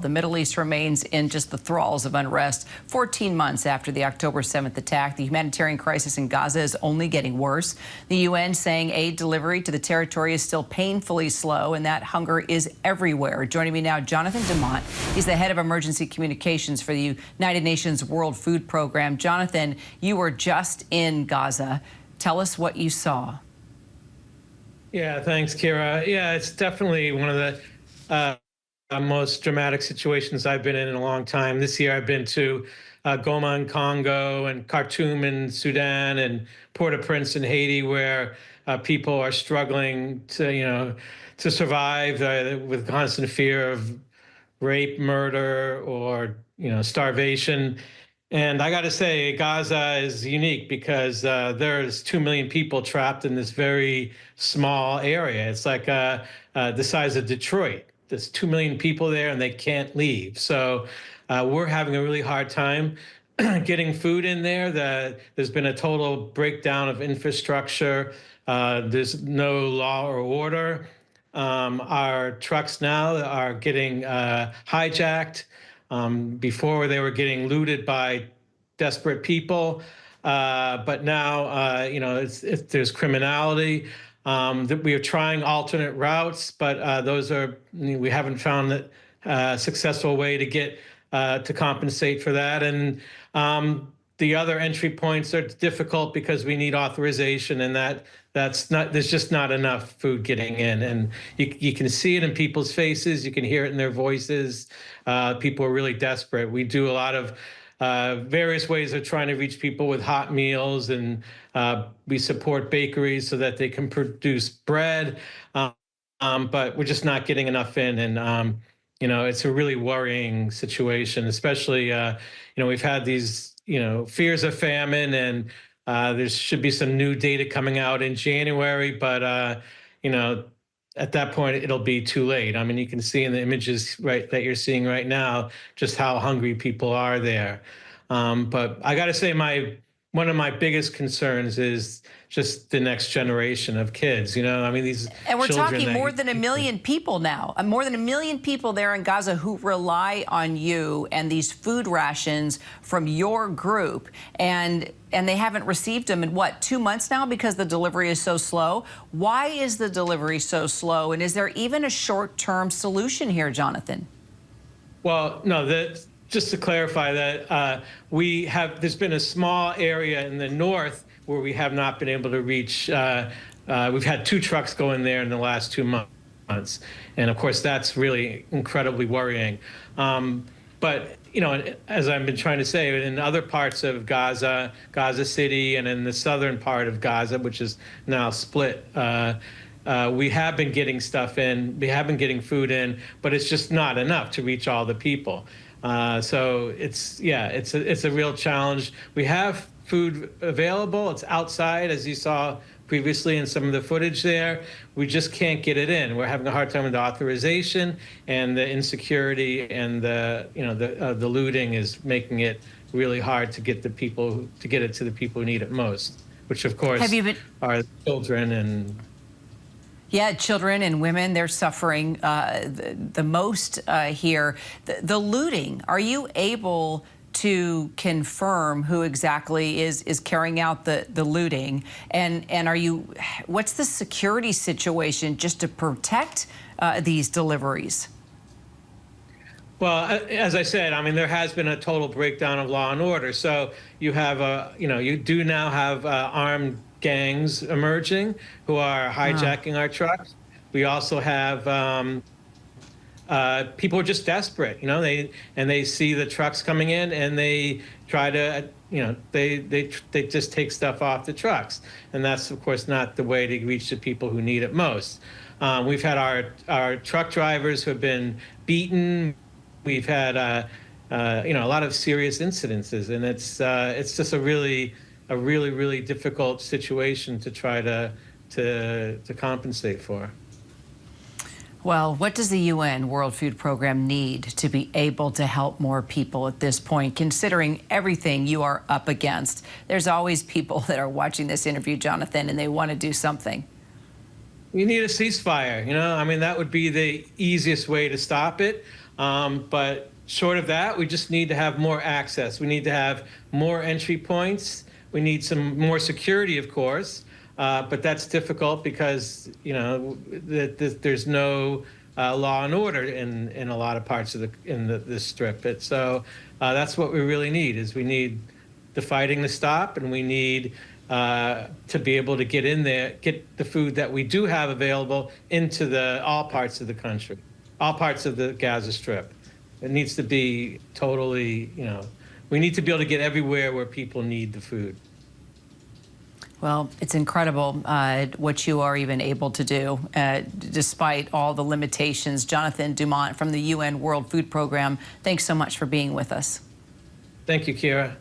The Middle East remains in just the thralls of unrest. 14 months after the October 7th attack, the humanitarian crisis in Gaza is only getting worse. The UN saying aid delivery to the territory is still painfully slow, and that hunger is everywhere. Joining me now, Jonathan Dumont. He's the head of emergency communications for the United Nations World Food Program. Jonathan, you were just in Gaza. Tell us what you saw. Yeah, thanks, Kira. Yeah, it's definitely one of the most dramatic situations I've been in a long time. This year I've been to Goma in Congo and Khartoum in Sudan and Port-au-Prince in Haiti, where people are struggling to survive with constant fear of rape, murder, or starvation. And I got to say, Gaza is unique because there's 2 million people trapped in this very small area. It's like the size of Detroit. There's 2 million people there and they can't leave. So we're having a really hard time getting food in there. There's been a total breakdown of infrastructure. There's no law or order. Our trucks now are getting hijacked. Before they were getting looted by desperate people, but now there's criminality. We are trying alternate routes, but we haven't found a successful way to get to compensate for that. And the other entry points are difficult because we need authorization, and there's just not enough food getting in. And you can see it in people's faces, you can hear it in their voices. People are really desperate. We do a lot of various ways of trying to reach people with hot meals, and we support bakeries so that they can produce bread, but we're just not getting enough in. And it's a really worrying situation, especially we've had these fears of famine, and there should be some new data coming out in January, but at that point it'll be too late. I mean, you can see in the images that you're seeing right now just how hungry people are there. But I got to say, one of my biggest concerns is just the next generation of kids. I mean, these and we're talking more than 1 million people now, more than 1 million people there in Gaza who rely on you and these food rations from your group, and they haven't received them in what, 2 months now because the delivery is so slow. Why is the delivery so slow, and is there even a short-term solution here, Jonathan? Well, no, just to clarify that there's been a small area in the north where we have not been able to reach. We've had 2 trucks go in there in the last 2 months. And of course, that's really incredibly worrying. But, as I've been trying to say, in other parts of Gaza City, and in the southern part of Gaza, which is now split, we have been getting stuff in, we have been getting food in, but it's just not enough to reach all the people. So it's a real challenge. We have food available. It's outside, as you saw previously in some of the footage there. We just can't get it in. We're having a hard time with the authorization, and the insecurity and the looting is making it really hard to get it to the people who need it most, which of course are children and. Yeah, children and women, they're suffering the most here. The looting, are you able to confirm who exactly is carrying out the looting? And what's the security situation just to protect these deliveries? Well, as I said, I mean, there has been a total breakdown of law and order. So you have you do now have armed gangs emerging who are hijacking our trucks. We also have people are just desperate, they see the trucks coming in and they try to, they just take stuff off the trucks. And that's, of course, not the way to reach the people who need it most. We've had our truck drivers who have been beaten. We've had, a lot of serious incidences, and it's just a really difficult situation to try to compensate for. Well, what does the UN World Food Program need to be able to help more people at this point, considering everything you are up against? There's always people that are watching this interview, Jonathan, and they want to do something. We need a ceasefire, I mean, that would be the easiest way to stop it. But short of that, we just need to have more access. We need to have more entry points. We need some more security, of course, but that's difficult because, you know, there's no law and order in a lot of parts of this strip. So that's what we really need, is we need the fighting to stop, and we need to be able to get in there, get the food that we do have available into all parts of the country, all parts of the Gaza Strip. It needs to be totally, you know, we need to be able to get everywhere where people need the food. Well, it's incredible what you are even able to do, despite all the limitations. Jonathan Dumont from the UN World Food Program, thanks so much for being with us. Thank you, Kira.